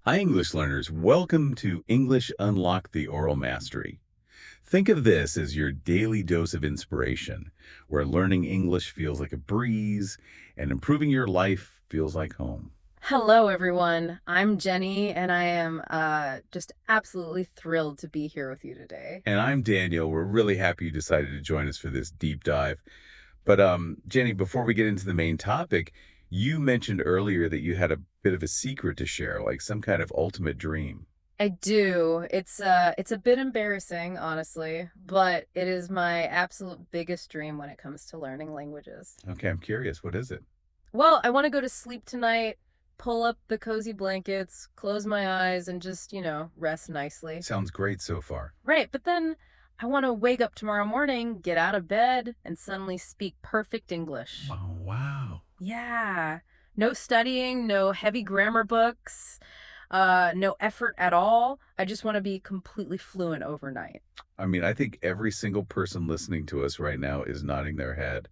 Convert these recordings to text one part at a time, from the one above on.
Hi, English learners. Welcome to English Unlock the Oral Mastery. Think of this as your daily dose of inspiration, where learning English feels like a breeze and improving your life feels like home. Hello, everyone. I'm Jenny, and I am just absolutely thrilled to be here with you today. And I'm Daniel. We're really happy you decided to join us for this deep dive. But Jenny, before we get into the main topic, you mentioned earlier that you had a bit of a secret to share, like some kind of ultimate dream. I do. It's a bit embarrassing, honestly, but it is my absolute biggest dream when it comes to learning languages. Okay, I'm curious. What is it? Well, I want to go to sleep tonight, pull up the cozy blankets, close my eyes, and just, rest nicely. Sounds great so far. Right, but then I want to wake up tomorrow morning, get out of bed, and suddenly speak perfect English. Oh, wow. Yeah. No studying, no heavy grammar books, no effort at all. I just want to be completely fluent overnight. I mean, I think every single person listening to us right now is nodding their head.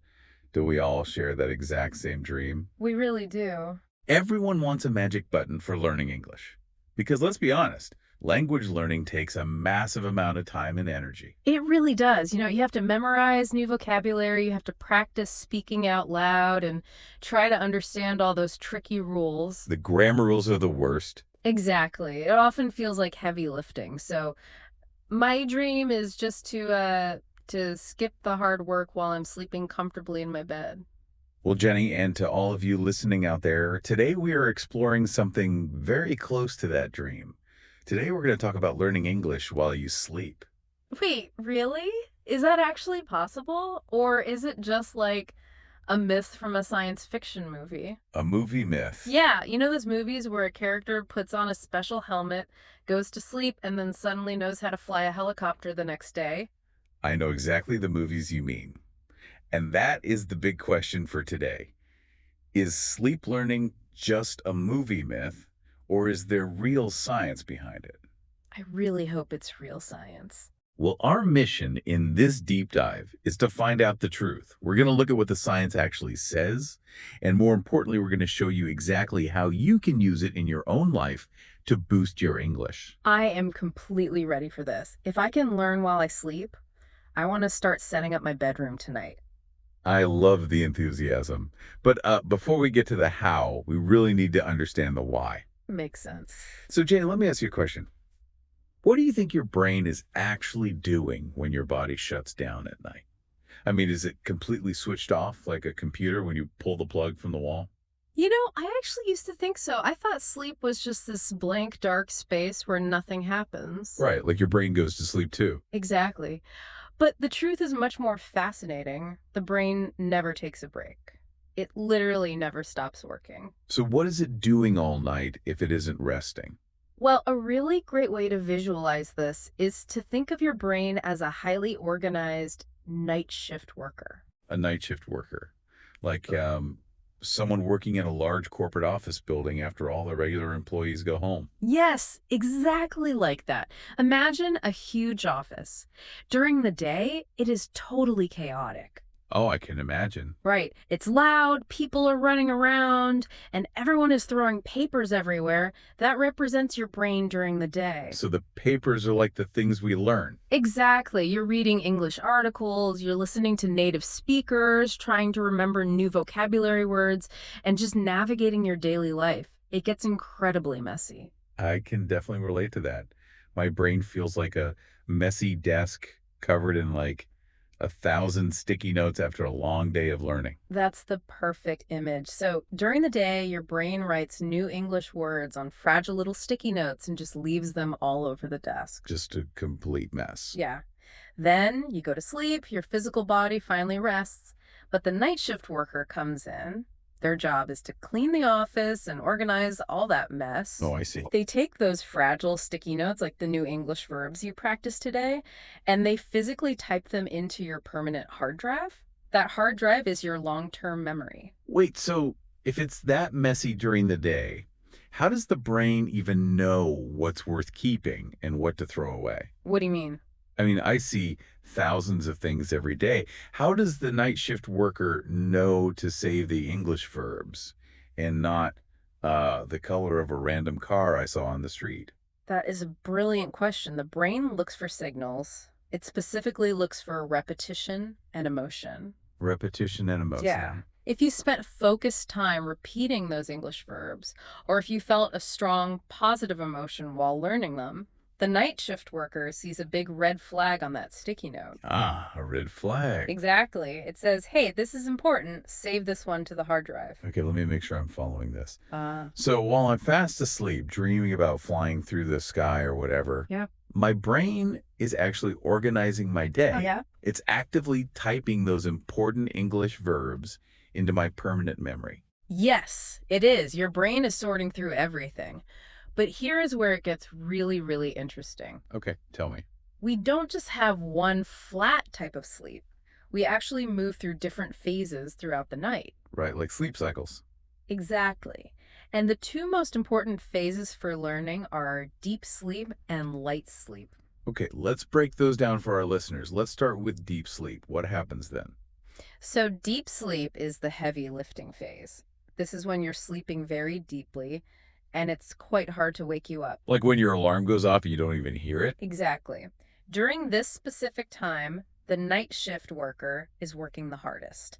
Do we all share that exact same dream? We really do. Everyone wants a magic button for learning English. Because let's be honest, language learning takes a massive amount of time and energy. It really does. You have to memorize new vocabulary, you have to practice speaking out loud and try to understand all those tricky rules. The grammar rules are the worst. Exactly. It often feels like heavy lifting. So, my dream is just to skip the hard work while I'm sleeping comfortably in my bed. Well, Jenny, and to all of you listening out there, today we are exploring something very close to that dream. Today we're going to talk about learning English while you sleep. Wait, really? Is that actually possible? Or is it just like a myth from a science fiction movie? A movie myth. Yeah, those movies where a character puts on a special helmet, goes to sleep, and then suddenly knows how to fly a helicopter the next day? I know exactly the movies you mean. And that is the big question for today. Is sleep learning just a movie myth, or is there real science behind it? I really hope it's real science. Well, our mission in this deep dive is to find out the truth. We're going to look at what the science actually says, and more importantly, we're going to show you exactly how you can use it in your own life to boost your English. I am completely ready for this. If I can learn while I sleep, I want to start setting up my bedroom tonight. I love the enthusiasm. But before we get to the how, we really need to understand the why. Makes sense. So, Jane, let me ask you a question. What do you think your brain is actually doing when your body shuts down at night? I mean, is it completely switched off like a computer when you pull the plug from the wall? I actually used to think so. I thought sleep was just this blank, dark space where nothing happens. Right, like your brain goes to sleep too. Exactly. But the truth is much more fascinating. The brain never takes a break. It literally never stops working. So what is it doing all night if it isn't resting? Well, a really great way to visualize this is to think of your brain as a highly organized night shift worker. A night shift worker, like someone working in a large corporate office building after all the regular employees go home. Yes, exactly like that. Imagine a huge office. During the day, it is totally chaotic. Oh, I can imagine. Right. It's loud, people are running around, and everyone is throwing papers everywhere. That represents your brain during the day. So the papers are like the things we learn. Exactly. You're reading English articles, you're listening to native speakers, trying to remember new vocabulary words, and just navigating your daily life. It gets incredibly messy. I can definitely relate to that. My brain feels like a messy desk covered in like 1,000 sticky notes after a long day of learning. That's the perfect image. So during the day, your brain writes new English words on fragile little sticky notes and just leaves them all over the desk. Just a complete mess. Yeah. Then you go to sleep, your physical body finally rests, but the night shift worker comes in. Their job is to clean the office and organize all that mess. Oh, I see. They take those fragile sticky notes, like the new English verbs you practiced today, and they physically type them into your permanent hard drive. That hard drive is your long term memory. Wait, so if it's that messy during the day, how does the brain even know what's worth keeping and what to throw away? What do you mean? I mean, I see thousands of things every day. How does the night shift worker know to save the English verbs and not The color of a random car I saw on the street. That is a brilliant question. The brain looks for signals. It specifically looks for repetition and emotion. Repetition and Yeah. emotion. If you spent focused time repeating those English verbs, or if you felt a strong positive emotion while learning them, the night shift worker sees a big red flag on that sticky note. Ah, a red flag. Exactly. It says, hey, this is important. Save this one to the hard drive. Okay, let me make sure I'm following this. Uh, So while I'm fast asleep, dreaming about flying through the sky or whatever, yeah. my brain is actually organizing my Oh, day. yeah? It's actively typing those important English verbs into my permanent memory. Yes, it is. Your brain is sorting through everything. But here is where it gets really, really interesting. Okay, tell me. We don't just have one flat type of sleep. We actually move through different phases throughout the night. Right, like sleep cycles. Exactly. And the two most important phases for learning are deep sleep and light sleep. Okay, let's break those down for our listeners. Let's start with deep sleep. What happens then? So, deep sleep is the heavy lifting phase. This is when you're sleeping very deeply, and it's quite hard to wake you up. Like when your alarm goes off and you don't even hear it? Exactly. During this specific time, the night shift worker is working the hardest.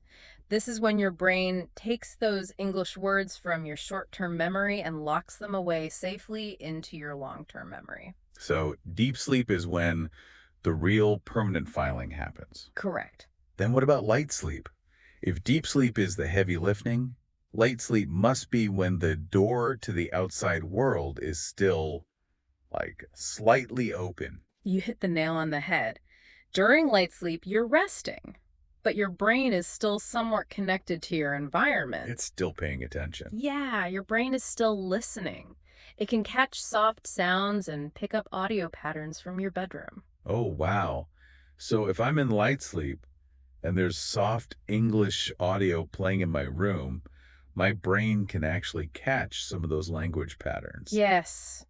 This is when your brain takes those English words from your short term memory and locks them away safely into your long term memory. So deep sleep is when the real permanent filing happens. Correct. Then what about light sleep? If deep sleep is the heavy lifting, light sleep must be when the door to the outside world is still, like, slightly open. You hit the nail on the head. During light sleep, you're resting, but your brain is still somewhat connected to your environment. It's still paying attention. Yeah, your brain is still listening. It can catch soft sounds and pick up audio patterns from your bedroom. Oh, wow. So if I'm in light sleep and there's soft English audio playing in my room, my brain can actually catch some of those language patterns. Yes.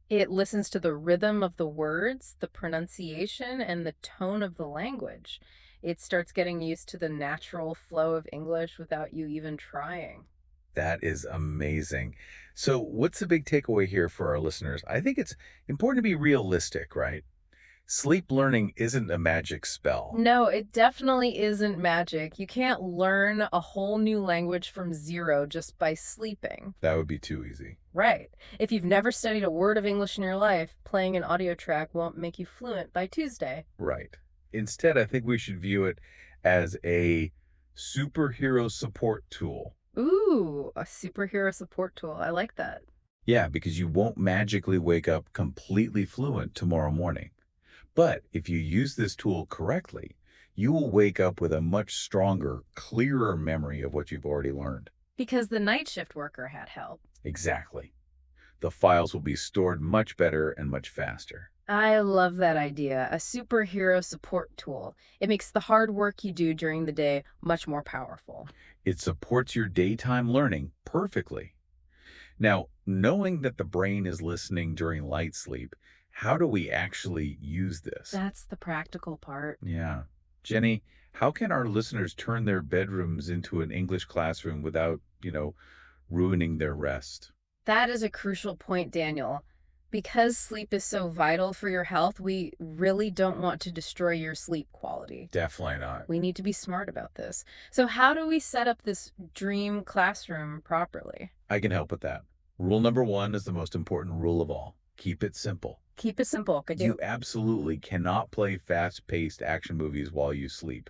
It listens to the rhythm of the words, the pronunciation, and the tone of the language. It starts getting used to the natural flow of English without you even trying. That is amazing. So what's the big takeaway here for our listeners? I think it's important to be realistic, right? Sleep learning isn't a magic spell. No, it definitely isn't magic. You can't learn a whole new language from zero just by sleeping. That would be too easy. Right. If you've never studied a word of English in your life, playing an audio track won't make you fluent by Tuesday. Right. Instead, I think we should view it as a superhero support tool. Ooh, a superhero support tool. I like that. Yeah, because you won't magically wake up completely fluent tomorrow morning. But if you use this tool correctly, you will wake up with a much stronger, clearer memory of what you've already learned. Because the night shift worker had help. Exactly. The files will be stored much better and much faster. I love that idea. A superhero support tool. It makes the hard work you do during the day much more powerful. It supports your daytime learning perfectly. Now, knowing that the brain is listening during light sleep, how do we actually use this? That's the practical part. Yeah. Jenny, how can our listeners turn their bedrooms into an English classroom without, ruining their rest? That is a crucial point, Daniel. Because sleep is so vital for your health, we really don't want to destroy your sleep quality. Definitely not. We need to be smart about this. So, how do we set up this dream classroom properly? I can help with that. Rule number one is the most important rule of all. Keep it simple. Keep it simple, could you? You absolutely cannot play fast-paced action movies while you sleep.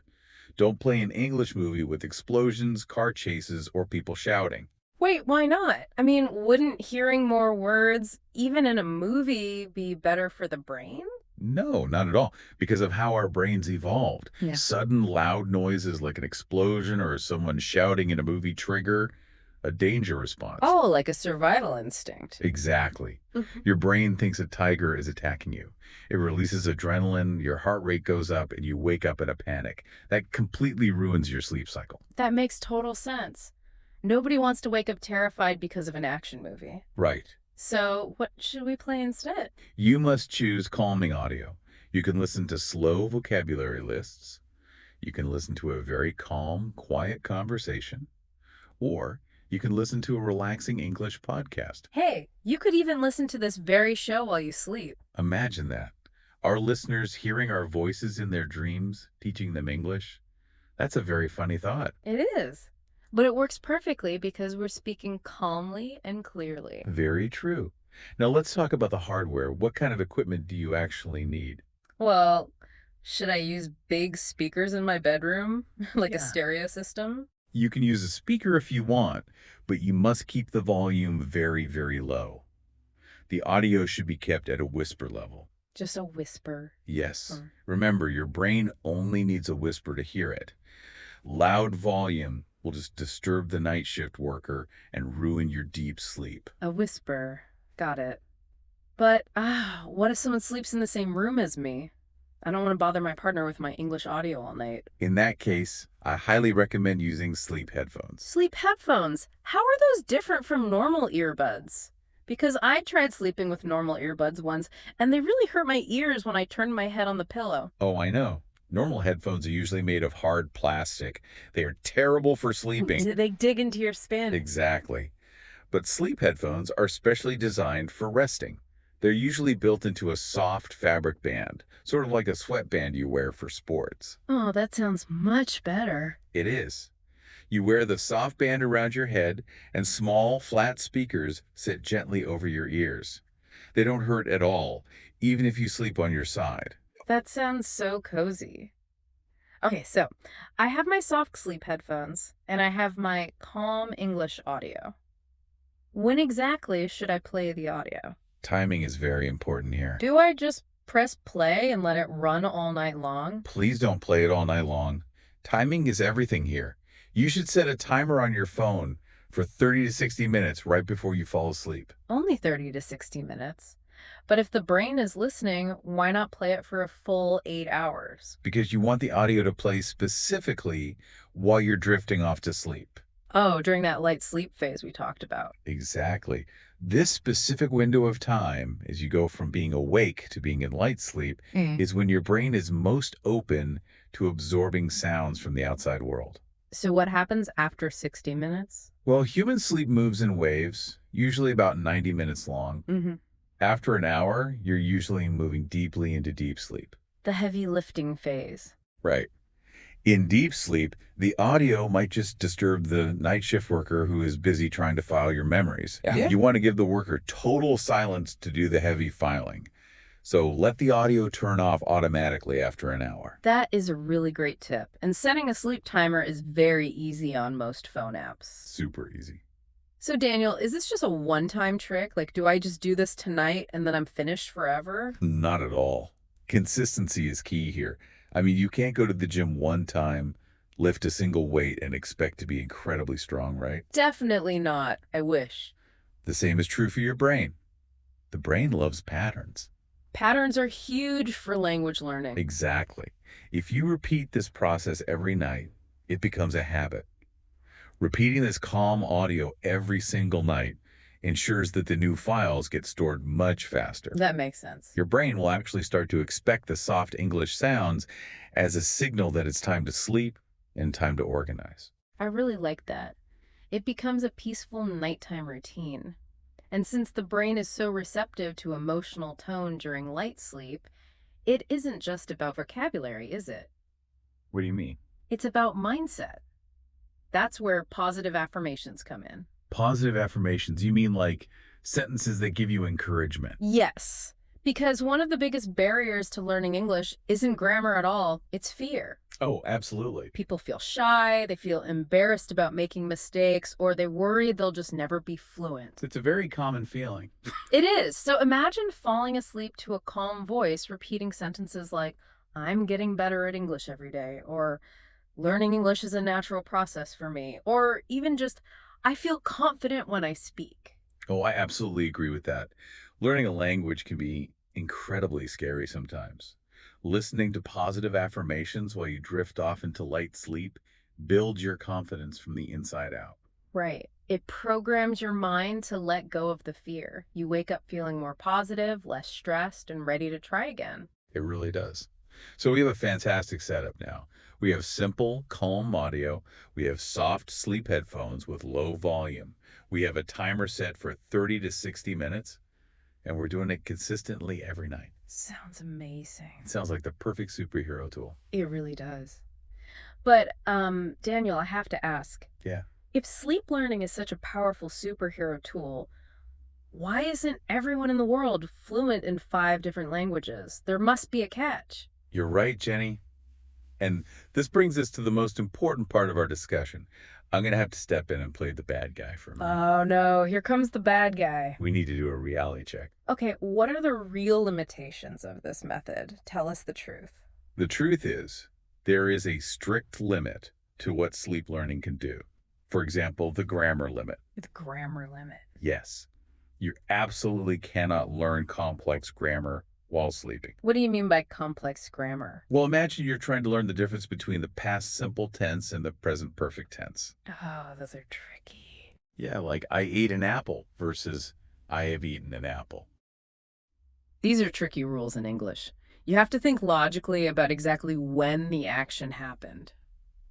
Don't play an English movie with explosions, car chases, or people shouting. Wait, why not? I mean, wouldn't hearing more words, even in a movie, be better for the brain? No, not at all, because of how our brains evolved. Yeah. Sudden loud noises like an explosion or someone shouting in a movie trigger a danger response. Oh, like a survival instinct. Exactly. Mhm. Your brain thinks a tiger is attacking you. It releases adrenaline, your heart rate goes up, and you wake up in a panic. That completely ruins your sleep cycle. That makes total sense. Nobody wants to wake up terrified because of an action movie. Right. So, what should we play instead? You must choose calming audio. You can listen to slow vocabulary lists. You can listen to a very calm, quiet conversation. Or You can listen to a relaxing English podcast. Hey, you could even listen to this very show while you sleep. Imagine that. Our listeners hearing our voices in their dreams, teaching them English. That's a very funny thought. It is. But it works perfectly because we're speaking calmly and clearly. Very true. Now let's talk about the hardware. What kind of equipment do you actually need? Well, should I use big speakers in my bedroom? Like a Yeah. stereo system? You can use a speaker if you want, but you must keep the volume very, very low. The audio should be kept at a whisper level. Just a whisper. Yes. Or Remember, your brain only needs a whisper to hear it. Loud volume will just disturb the night shift worker and ruin your deep sleep. a whisper. Got it. But, what if someone sleeps in the same room as me? I don't want to bother my partner with my English audio all night. In that case, I highly recommend using sleep headphones. Sleep headphones. How are those different from normal earbuds? Because I tried sleeping with normal earbuds once, and they really hurt my ears when I turned my head on the pillow. Oh, I know. Normal headphones are usually made of hard plastic. They are terrible for sleeping. They dig into your skin. Exactly. But sleep headphones are specially designed for resting. They're usually built into a soft fabric band, sort of like a sweatband you wear for sports. Oh, that sounds much better. It is. You wear the soft band around your head, and small, flat speakers sit gently over your ears. They don't hurt at all, even if you sleep on your side. That sounds so cozy. Okay, so I have my soft sleep headphones and I have my calm English audio. When exactly should I play the audio? Timing is very important here. Do I just press play and let it run all night long? Please don't play it all night long. Timing is everything here. You should set a timer on your phone for 30 to 60 minutes right before you fall asleep. Only 30 to 60 minutes. But if the brain is listening, why not play it for a full 8 hours? Because you want the audio to play specifically while you're drifting off to sleep. Oh, during that light sleep phase we talked about. Exactly. This specific window of time, as you go from being awake to being in light sleep, is when your brain is most open to absorbing sounds from the outside world. So what happens after 60 minutes? Well, human sleep moves in waves, usually about 90 minutes long. Mm-hmm. After an hour, you're usually moving deeply into deep sleep. The heavy lifting phase. Right. In deep sleep, the audio might just disturb the night shift worker who is busy trying to file your memories. Yeah. You want to give the worker total silence to do the heavy filing. So let the audio turn off automatically after an hour. That is a really great tip. And setting a sleep timer is very easy on most phone apps. Super easy. So Daniel, is this just a one-time trick? Like, do I just do this tonight and then I'm finished forever? Not at all. Consistency is key here. I mean, you can't go to the gym one time, lift a single weight, and expect to be incredibly strong, right? Definitely not. I wish. The same is true for your brain. The brain loves patterns. Patterns are huge for language learning. Exactly. If you repeat this process every night, it becomes a habit. Repeating this calm audio every single night ensures that the new files get stored much faster. That makes sense. Your brain will actually start to expect the soft English sounds as a signal that it's time to sleep and time to organize. I really like that. It becomes a peaceful nighttime routine. And since the brain is so receptive to emotional tone during light sleep, it isn't just about vocabulary, is it? What do you mean? It's about mindset. That's where positive affirmations come in. Positive affirmations, you mean like sentences that give you encouragement? Yes, because one of the biggest barriers to learning English isn't grammar at all, it's fear. Oh, absolutely. People feel shy, they feel embarrassed about making mistakes, or they worry they'll just never be fluent. It's a very common feeling. It is. So imagine falling asleep to a calm voice repeating sentences like, I'm getting better at English every day, or learning English is a natural process for me, or even just, I feel confident when I speak. Oh, I absolutely agree with that. Learning a language can be incredibly scary sometimes. Listening to positive affirmations while you drift off into light sleep builds your confidence from the inside out. Right. It programs your mind to let go of the fear. You wake up feeling more positive, less stressed, and ready to try again. It really does. So we have a fantastic setup now. We have simple, calm audio. We have soft sleep headphones with low volume. We have a timer set for 30 to 60 minutes, and we're doing it consistently every night. Sounds It amazing. sounds like the perfect superhero tool. It really does. But, Daniel, I have to ask, Yeah. if sleep learning is such a powerful superhero tool, why isn't everyone in the world fluent in 5 different languages? There must be a catch. You're right, Jenny. And this brings us to the most important part of our discussion. I'm going to have to step in and play the bad guy for a minute. Oh no, here comes the bad guy. We need to do a reality check. Okay, what are the real limitations of this method? Tell us the truth. The truth is, there is a strict limit to what sleep learning can do. For example, the grammar limit. The grammar limit. Yes, you absolutely cannot learn complex grammar while sleeping. What do you mean by complex grammar? Well, imagine you're trying to learn the difference between the past simple tense and the present perfect tense. Oh, those are tricky. Yeah, like I ate an apple versus I have eaten an apple. These are tricky rules in English. You have to think logically about exactly when the action happened.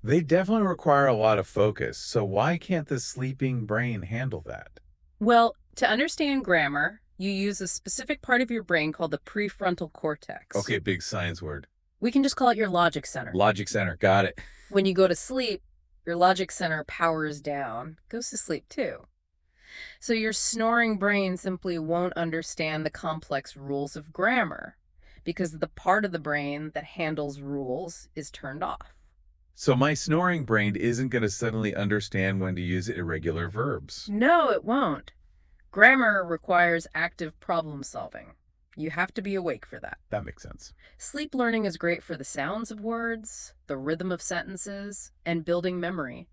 They definitely require a lot of focus, so why can't the sleeping brain handle that? Well, to understand grammar, you use a specific part of your brain called the prefrontal cortex. Okay, big science word. We can just call it your logic center. Logic center, got it. When you go to sleep, your logic center powers down, goes to sleep too. So your snoring brain simply won't understand the complex rules of grammar because the part of the brain that handles rules is turned off. So my snoring brain isn't going to suddenly understand when to use irregular verbs. No, it won't. Grammar requires active problem solving. You have to be awake for that. That makes sense. Sleep learning is great for the sounds of words, the rhythm of sentences, and building memory.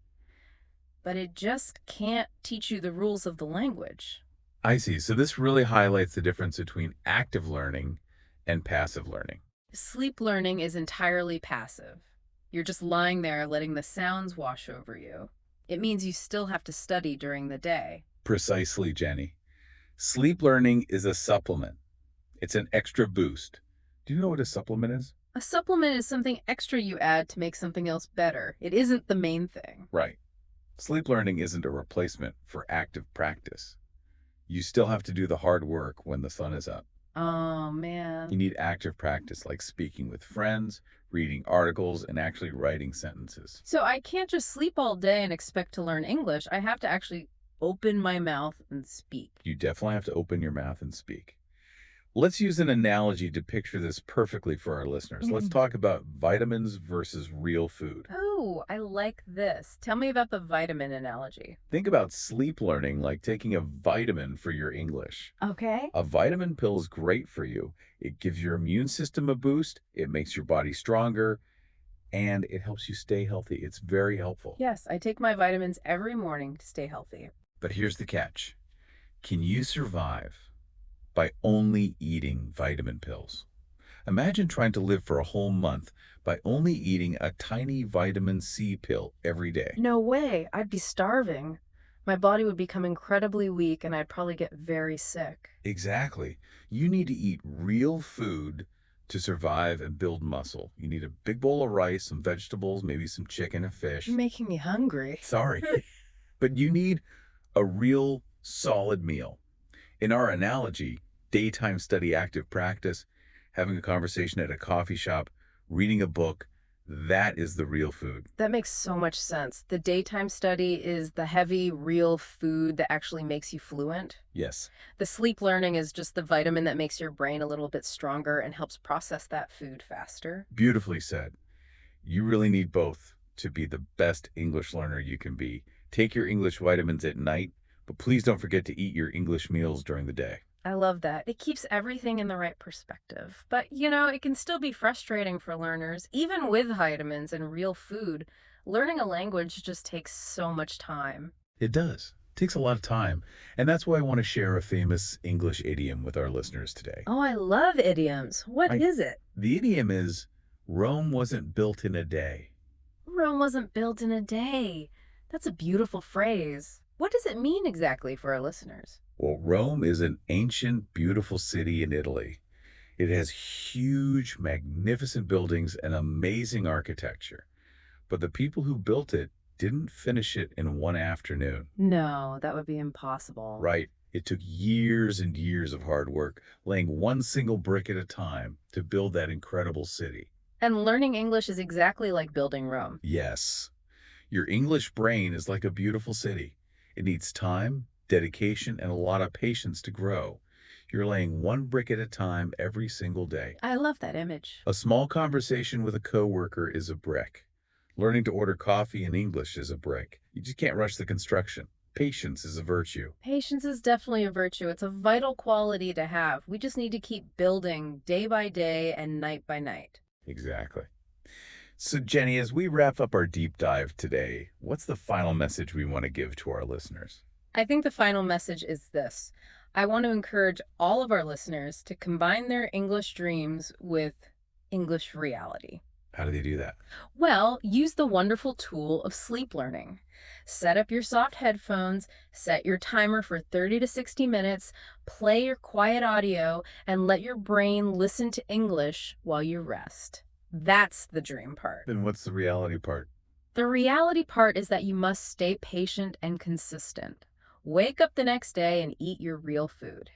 But it just can't teach you the rules of the language. I see. So this really highlights the difference between active learning and passive learning. Sleep learning is entirely passive. You're just lying there letting the sounds wash over you. It means you still have to study during the day. Precisely, Jenny. Sleep learning is a supplement. It's an extra boost. Do you know what a supplement is? A supplement is something extra you add to make something else better. It isn't the main thing. Right. Sleep learning isn't a replacement for active practice. You still have to do the hard work when the sun is up. Oh, man. You need active practice like speaking with friends, reading articles, and actually writing sentences. So I can't just sleep all day and expect to learn English. I have to actually open my mouth and speak. You definitely have to open your mouth and speak. Let's use an analogy to picture this perfectly for our listeners. Let's talk about vitamins versus real food. Oh, I like this. Tell me about the vitamin analogy. Think about sleep learning like taking a vitamin for your English. Okay. A vitamin pill is great for you. It gives your immune system a boost, it makes your body stronger, and it helps you stay healthy. It's very helpful. Yes, I take my vitamins every morning to stay healthy. But here's the catch. Can you survive by only eating vitamin pills? Imagine trying to live for a whole month by only eating a tiny vitamin C pill every day. No way. I'd be starving. My body would become incredibly weak and I'd probably get very sick. Exactly. You need to eat real food to survive and build muscle. You need a big bowl of rice, some vegetables, maybe some chicken and fish. You're making me hungry. Sorry. But you need a real solid meal. In our analogy, daytime study active practice, having a conversation at a coffee shop, reading a book, that is the real food. That makes so much sense. The daytime study is the heavy, real food that actually makes you fluent. Yes. The sleep learning is just the vitamin that makes your brain a little bit stronger and helps process that food faster. Beautifully said. You really need both to be the best English learner you can be. Take your English vitamins at night, but please don't forget to eat your English meals during the day. I love that. It keeps everything in the right perspective. But, it can still be frustrating for learners. Even with vitamins and real food, learning a language just takes so much time. It does. It takes a lot of time. And that's why I want to share a famous English idiom with our listeners today. Oh, I love idioms. What is it? The idiom is, Rome wasn't built in a day. Rome wasn't built in a day. That's a beautiful phrase. What does it mean exactly for our listeners? Well, Rome is an ancient, beautiful city in Italy. It has huge, magnificent buildings and amazing architecture. But the people who built it didn't finish it in one afternoon. No, that would be impossible. Right. It took years and years of hard work, laying one single brick at a time to build that incredible city. And learning English is exactly like building Rome. Yes, your English brain is like a beautiful city. It needs time, dedication, and a lot of patience to grow. You're laying one brick at a time every single day. I love that image. A small conversation with a coworker is a brick. Learning to order coffee in English is a brick. You just can't rush the construction. Patience is a virtue. Patience is definitely a virtue. It's a vital quality to have. We just need to keep building day by day and night by night. Exactly. So, Jenny, as we wrap up our deep dive today, what's the final message we want to give to our listeners? I think the final message is this. I want to encourage all of our listeners to combine their English dreams with English reality. How do they do that? Well, use the wonderful tool of sleep learning. Set up your soft headphones, set your timer for 30 to 60 minutes, play your quiet audio, and let your brain listen to English while you rest. That's the dream part. Then what's the reality part? The reality part is that you must stay patient and consistent. Wake up the next day and eat your real food.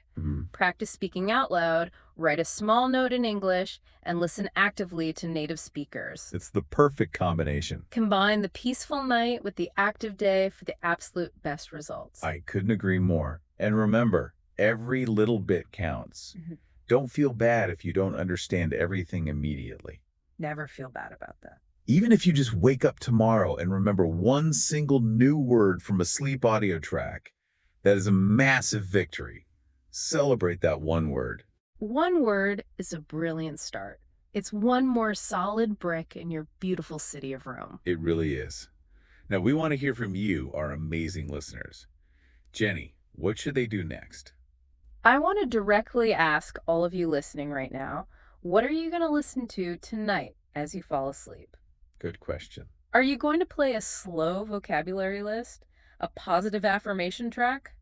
Practice speaking out loud, write a small note in English, and listen actively to native speakers. It's the perfect combination. Combine the peaceful night with the active day for the absolute best results. I couldn't agree more. And remember, every little bit counts. Mhm. Don't feel bad if you don't understand everything immediately. Never feel bad about that. Even if you just wake up tomorrow and remember one single new word from a sleep audio track, that is a massive victory. Celebrate that one word. One word is a brilliant start. It's one more solid brick in your beautiful city of Rome. It really is. Now, we want to hear from you, our amazing listeners. Jenny, what should they do next? I want to directly ask all of you listening right now, what are you going to listen to tonight as you fall asleep? Good question. Are you going to play a slow vocabulary list, a positive affirmation track?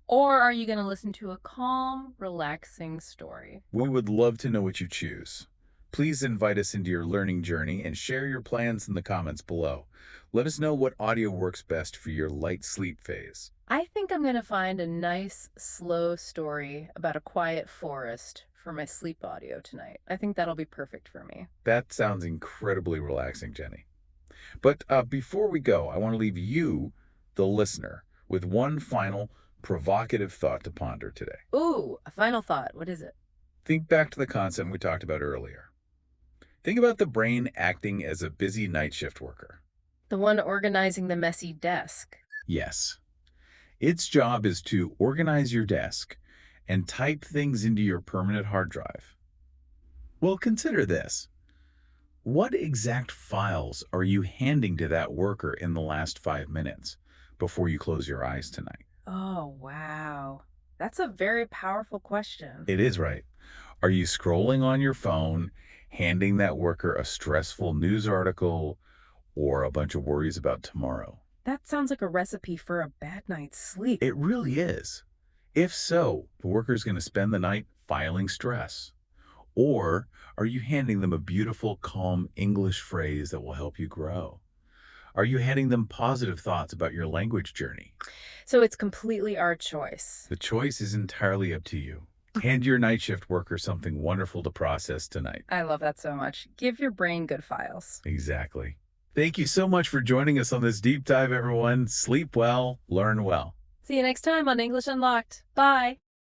Or are you going to listen to a calm, relaxing story? We would love to know what you choose. Please invite us into your learning journey and share your plans in the comments below. Let us know what audio works best for your light sleep phase. I think I'm going to find a nice, slow story about a quiet forest for my sleep audio tonight. I think that'll be perfect for me. That sounds incredibly relaxing, Jenny. But before we go, I want to leave you, the listener, with one final provocative thought to ponder today. Ooh, a final thought. What is it? Think back to the concept we talked about earlier. Think about the brain acting as a busy night shift worker. The one organizing the messy desk. Yes. Its job is to organize your desk and type things into your permanent hard drive. Well, consider this. What exact files are you handing to that worker in the last 5 minutes before you close your eyes tonight? Oh, wow. That's a very powerful question. It is right. Are you scrolling on your phone, handing that worker a stressful news article or a bunch of worries about tomorrow? That sounds like a recipe for a bad night's sleep. It really is. If so, the worker's going to spend the night filing stress. Or are you handing them a beautiful, calm English phrase that will help you grow? Are you handing them positive thoughts about your language journey? So it's completely our choice. The choice is entirely up to you. Hand your night shift worker something wonderful to process tonight. I love that so much. Give your brain good files. Exactly. Thank you so much for joining us on this deep dive, everyone. Sleep well, learn well. See you next time on English Unlocked. Bye.